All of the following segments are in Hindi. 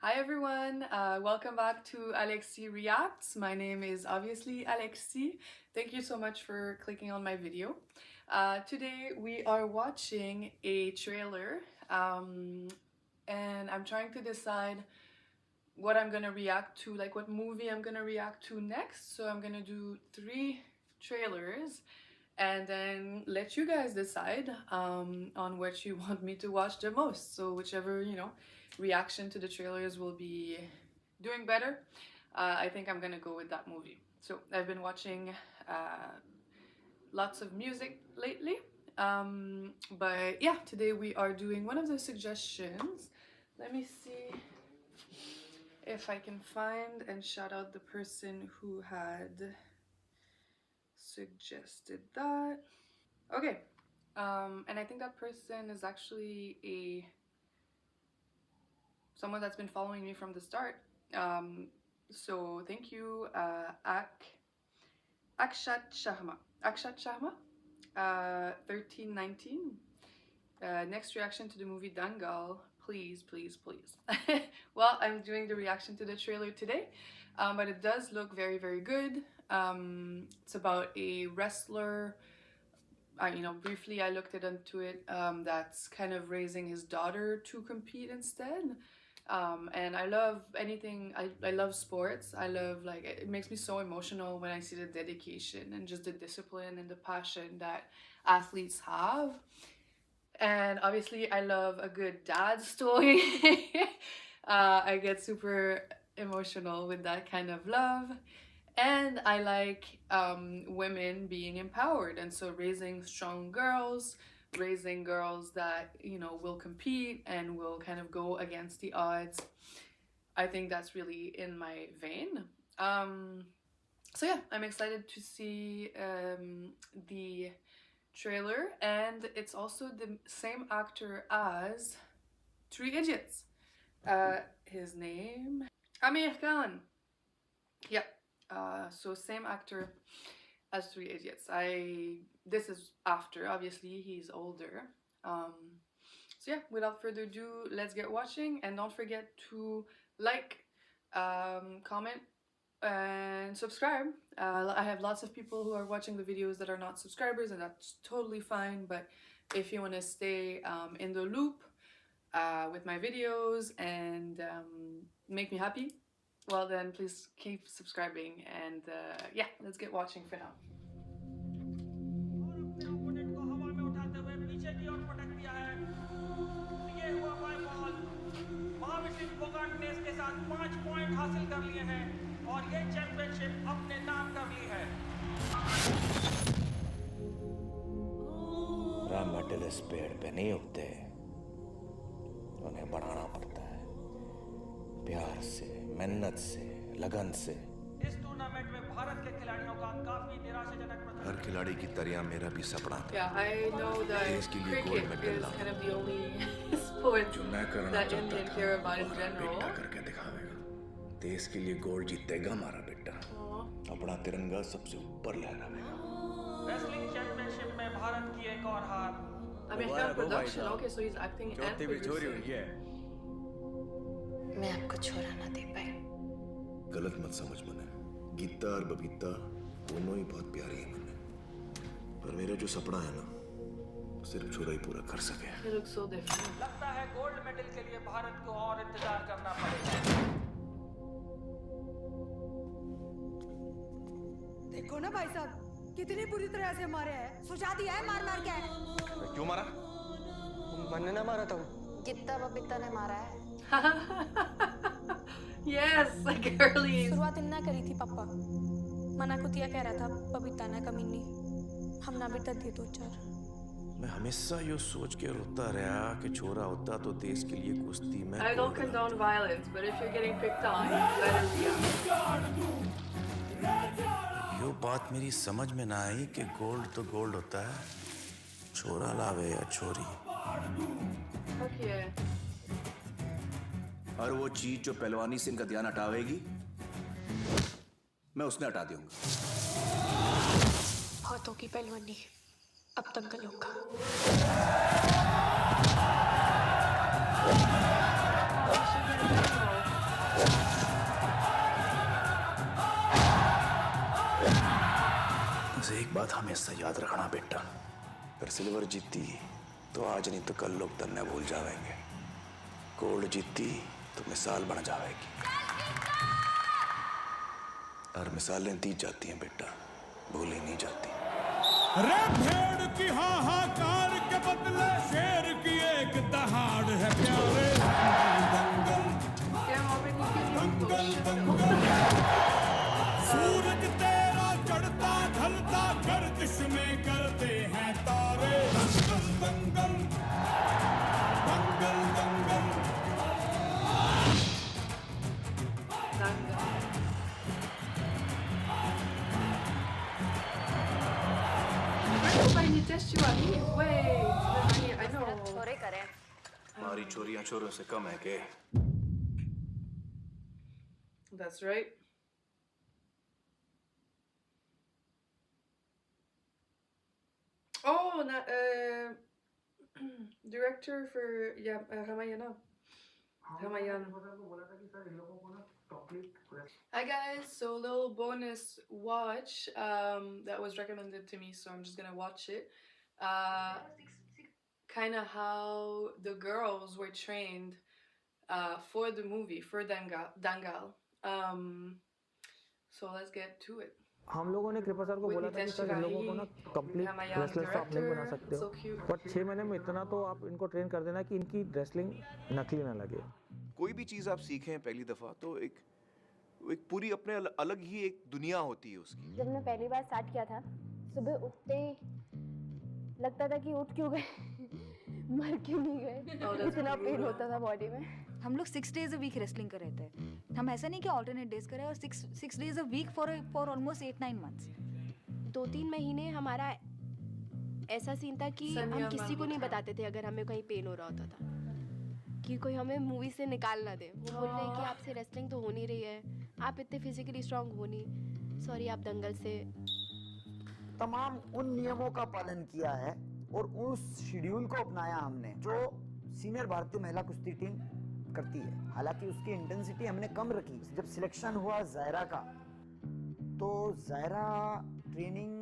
Hi everyone, welcome back to Alexi Reacts. My name is obviously Alexi. Thank you so much for clicking on my video. Today we are watching a trailer and I'm trying to decide what I'm gonna react to, like what movie I'm gonna react to next. So I'm gonna do 3 trailers and then let you guys decide on what you want me to watch the most. So whichever, reaction to the trailers will be doing better, I think I'm gonna go with that movie. So I've been watching lots of music lately, but yeah, today we are doing one of the suggestions. Let me see if I can find and shout out the person who had suggested that. Okay, and I think that person is actually someone that's been following me from the start. So thank you, Akshat Sharma. Akshat Sharma, 1319. Next reaction to the movie Dangal, please, please, please. Well, I'm doing the reaction to the trailer today, but it does look very, very good. It's about a wrestler. Briefly I looked into it, that's kind of raising his daughter to compete instead. And I love anything, I love sports. I love, like, it makes me so emotional when I see the dedication and just the discipline and the passion that athletes have. And obviously I love a good dad story. I get super emotional with that kind of love. And I like women being empowered, and so raising strong girls, raising girls that will compete and will kind of go against the odds. I think that's really in my vein. So yeah, I'm excited to see the trailer, and it's also the same actor as Three Idiots. His name, Amir Khan. Yep. So same actor as Three Idiots. This is after, obviously he's older. So yeah, without further ado, let's get watching, and don't forget to like, comment, and subscribe. I have lots of people who are watching the videos that are not subscribers, and that's totally fine. But if you want to stay in the loop with my videos and make me happy, well then please keep subscribing, and yeah, let's get watching for now. के साथ 5 पॉइंट हासिल कर लिए हैं और ये चैंपियनशिप अपने नाम कर ली है। राम मेटल इस पेड़ पे नहीं उगते, उन्हें बढ़ाना पड़ता है प्यार से, मेहनत से, लगन से। इस टूर्नामेंट में भारत के खिलाड़ियों का काफी निराशाजनक प्रदर्शन। हर खिलाड़ी की तरह मेरा भी सपना था। Yeah, I know that cricket is kind of the only sport that Indian care about in general. बेटा करके दिखावेगा। देश के लिए गोल्ड जीतेगा हमारा बेटा। अपना तिरंगा सबसे ऊपर लहराएगा। रेसलिंग चैंपियनशिप में भारत की एक और हार। I mean, he's got production. Okay, so he's acting and producing. मैं आपको छोरा ना दे पाई। गलत मत समझ मने। गीता और बबीता दोनों ही बहुत प्यारी हैं मने। पर मेरा जो सपना है ना, सिर्फ छोरा ही पूरा कर सके। He looks so different. लगता है गोल्ड मेडल के लिए भारत को और इंतजार करना पड़ेगा। देखो ना भाई साहब, कितनी बुरी तरह से मारे हैं। सुझा दिया है मार मार के। क्यों मारा? मैंने ना मारा था। कितना बबीता ने मारा है? Yes, girly. शुरुआत इन्ना करी थी पापा। मना कुतिया कह रहा था बबीता ने कमीनी। हम ना बेटा दे दो चार। मैं हमेशा ये सोच के रोता रहा कि छोरा होता तो देश के लिए कुश्ती में। I don't condone violence, but if you're getting picked on, better be यो बात मेरी समझ में ना आई कि गोल्ड तो गोल्ड होता है, छोरा लावे या छोरी। Okay. और वो चीज जो पहलवानी से इनका ध्यान हटावेगी, मैं उसने हटा दूंगा। हाथों की पहलवानी अब दंगल होगा। बात हमेशा याद रखना बेटा। पर सिल्वर जीती तो आज नहीं तो कल लोग तन्ने भूल जाएंगे। गोल्ड जीती तो मिसाल बन जाएगी। और मिसालें दी जाती हैं बेटा, भूली नहीं जाती। रे भेड़ की हाहाकार के बदले शेर की एक दहाड़ है प्यारे। दंगल दंगल दंगल सूरज तेरा चढ़ता ढलता गर्दिश में करते हैं तारे। दंगल दंगल दंगल दंगल। छोरे करें। हमारी चोरियां चोरों से कम है के? That's right. Oh, director for Ramayana. Hi guys, so a little bonus watch that was recommended to me, so I'm just gonna watch it. Kind of how the girls were trained for the movie, for Dangal. So let's get to it. हम लोगों ने कृपा सर को बोला था कि सर इन लोगों को ना कंप्लीट रेसलर्स तो आप नहीं बना सकते हो, बट 6 महीने में इतना तो आप इनको ट्रेन कर देना कि इनकी रेसलिंग नकली ना लगे। कोई भी चीज़ आप सीखें पहली दफ़ा तो एक पूरी अपने अलग ही एक दुनिया होती है उसकी। जब मैं पहली बार स्टार्ट किया था, सुबह उठते ही लगता था कि उठ क्यों गए, मर क्यों नहीं गए, इतना पेन होता था बॉडी में। हम लोग 6 days a week रेसलिंग कर रहे थे। हम ऐसा नहीं कि ऑल्टरनेट डेज करें, और 6 days a week for almost 8-9 months। 2-3 महीने हमारा ऐसा सीन था कि हम किसी को नहीं बताते थे अगर हमें कहीं पेन हो रहा होता था, कि कोई हमें मूवी से निकाल ना दे। वो बोल रहे हैं कि आपसे रेसलिंग तो हो नहीं रही है, आप इतने फिजिकली स्ट्रांग हो नहीं, सॉरी आप दंगल से। तमाम उन नियमों का पालन किया है और उस शेड्यूल को अपनाया हमने जो सीनियर भारतीय महिला कुश्ती टीम करती है। हालांकि उसकी इंटेंसिटी हमने कम रखी। जब सिलेक्शन हुआ जायरा का, तो जायरा ट्रेनिंग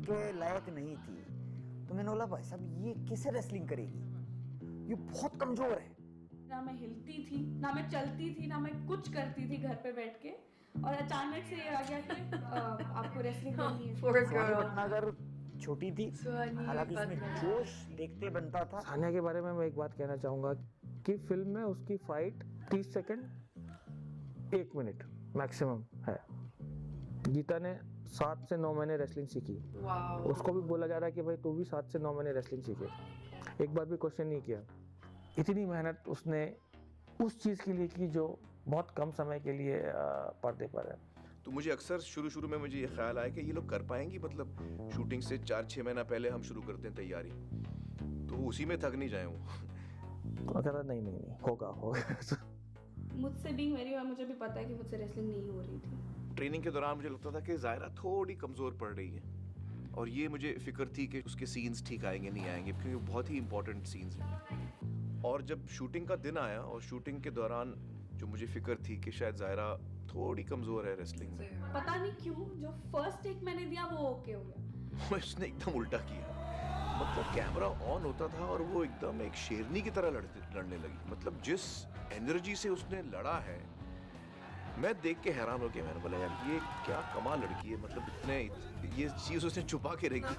के लायक नहीं थी, तो मैंने बोला भाई साहब ये कैसे रेसलिंग करेगी, ये बहुत कमजोर है। ना मैं हिलती थी, ना मैं चलती थी, ना मैं कुछ करती थी घर पे बैठ के, और अचानक से ये आ गया कि आपको रेसलिंग करनी है। भटनागर छोटी थी, हालांकि इसमें जोश देखते बनता था। सानिया के बारे में मैं एक बात कहना चाहूँगा कि फिल्म में उसकी फाइट 30 सेकंड 1 मिनट मैक्सिमम है। गीता ने 7 से 9 महीने रेसलिंग सीखी। उसको भी बोला जा रहा है कि भाई तू भी 7 से 9 महीने रेसलिंग सीखे। एक बार भी क्वेश्चन नहीं किया। इतनी मेहनत उसने उस चीज़ के लिए की जो बहुत कम समय के लिए पर्दे पर है। तो मुझे अक्सर शुरू में मुझे ये ख्याल आया कि ये लोग कर पाएंगी, मतलब शूटिंग से 4-6 महीना पहले हम शुरू करते हैं तैयारी, तो उसी में थक नहीं जाए वो। अगर नहीं होगा मुझसे बीइंग वेरी, और मुझे भी पता है कि मुझसे रेसलिंग नहीं हो रही थी। ट्रेनिंग के दौरान मुझे लगता था कि जायरा थोड़ी कमज़ोर पड़ रही है, और ये मुझे फिक्र थी कि उसके सीन्स ठीक आएंगे नहीं आएंगे, क्योंकि बहुत ही इंपॉर्टेंट सीन्स हैं। और जब शूटिंग का दिन आया, और शूटिंग के दौरान जो मुझे फिक्र थी कि शायद जायरा थोड़ी कमज़ोर है रेसलिंग में, पता नहीं क्यों जो फर्स्ट टेक मैंने दिया वो ओके हो गया। उसने एकदम उल्टा किया। मतलब कैमरा ऑन होता था और वो एकदम एक शेरनी की तरह लड़ने लगी। मतलब जिस एनर्जी से उसने लड़ा है, मैं देख के हैरान हो गया। मैंने बोला यार ये क्या कमाल लड़की है, मतलब इतने ये चीज उसने छुपा के रखी।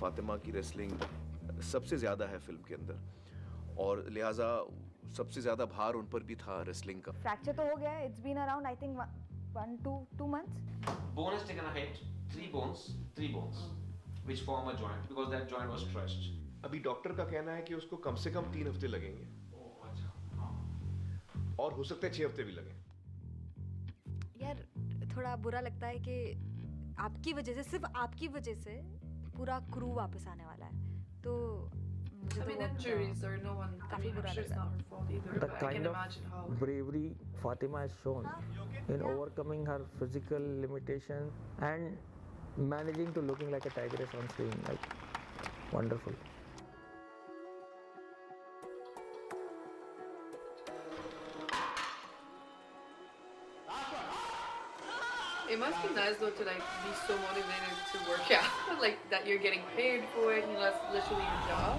फातिमा की रेसलिंग सबसे ज्यादा है फिल्म के अंदर, और लिहाजा सबसे ज्यादा भार उन पर भी था रेसलिंग का। फ्रैक्चर तो हो गया है, it's been around I think 1-2 months. Bone has taken a hit, 3 bones, which form a joint because that joint was stretched. अभी डॉक्टर का कहना है कि उसको कम से कम 3 हफ्ते लगेंगे, और हो सकता है 6 हफ्ते भी लगे। यार थोड़ा बुरा लगता है कि आपकी वजह से, सिर्फ आपकी वजह से पूरा क्रू वापस आने वाला है, तो I mean, injuries or no one. I mean, I'm sure it's not her fault either. The But I kind can of imagine how. bravery Fatima has shown in overcoming her physical limitation and managing to looking like a tigress on screen, like wonderful. It must be nice though to like be so motivated to work out, like that you're getting paid for it. You know, that's literally your job.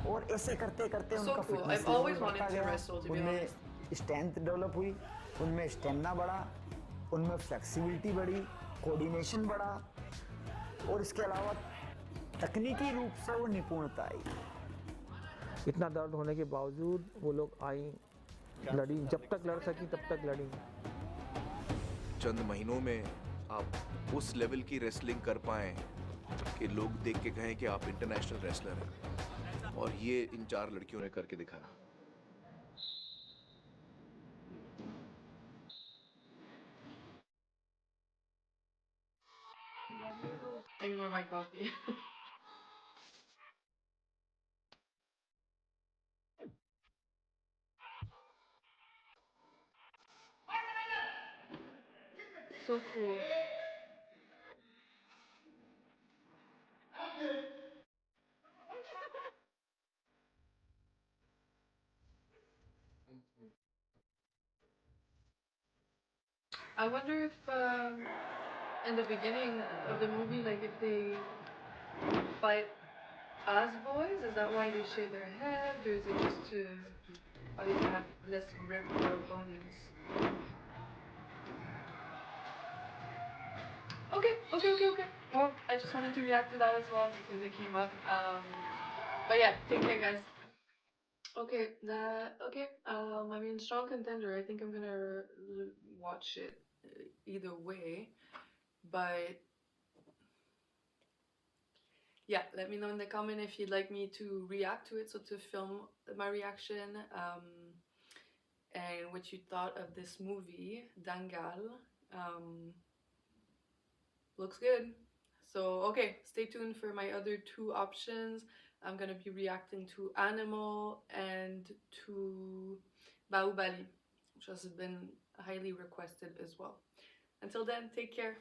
और ऐसे करते करते So उनका cool. Fitness I've always wanted to wrestle, to be उनमें honest. स्ट्रेंथ डेवलप हुई, उनमें स्टेमिना बढ़ा, उनमें फ्लेक्सिबिलिटी बढ़ी, कोऑर्डिनेशन बढ़ा, और इसके अलावा तकनीकी रूप से वो निपुणता आई। इतना दर्द होने के बावजूद वो लोग आई, लड़ी, जब तक लड़ सकी तब तक लड़ी। चंद महीनों में आप उस लेवल की रेसलिंग कर पाए कि लोग देख के कहें कि आप इंटरनेशनल रेसलर हैं, और ये इन 4 लड़कियों ने करके दिखाया। I need more my coffee. So cool. I wonder if in the beginning of the movie, like if they fight as boys, is that why they shave their head, or is it just to obviously have less grip for their opponents? Okay. Well, I just wanted to react to that as well because it came up. But yeah, take care, guys. Okay, I mean, strong contender. I think I'm gonna watch it either way, but yeah, let me know in the comment if you'd like me to react to it, so to film my reaction, and what you thought of this movie, Dangal. Looks good. So, okay, stay tuned for my other 2 options. I'm gonna be reacting to Animal and to Bahubali, which has been highly requested as well. Until then, take care.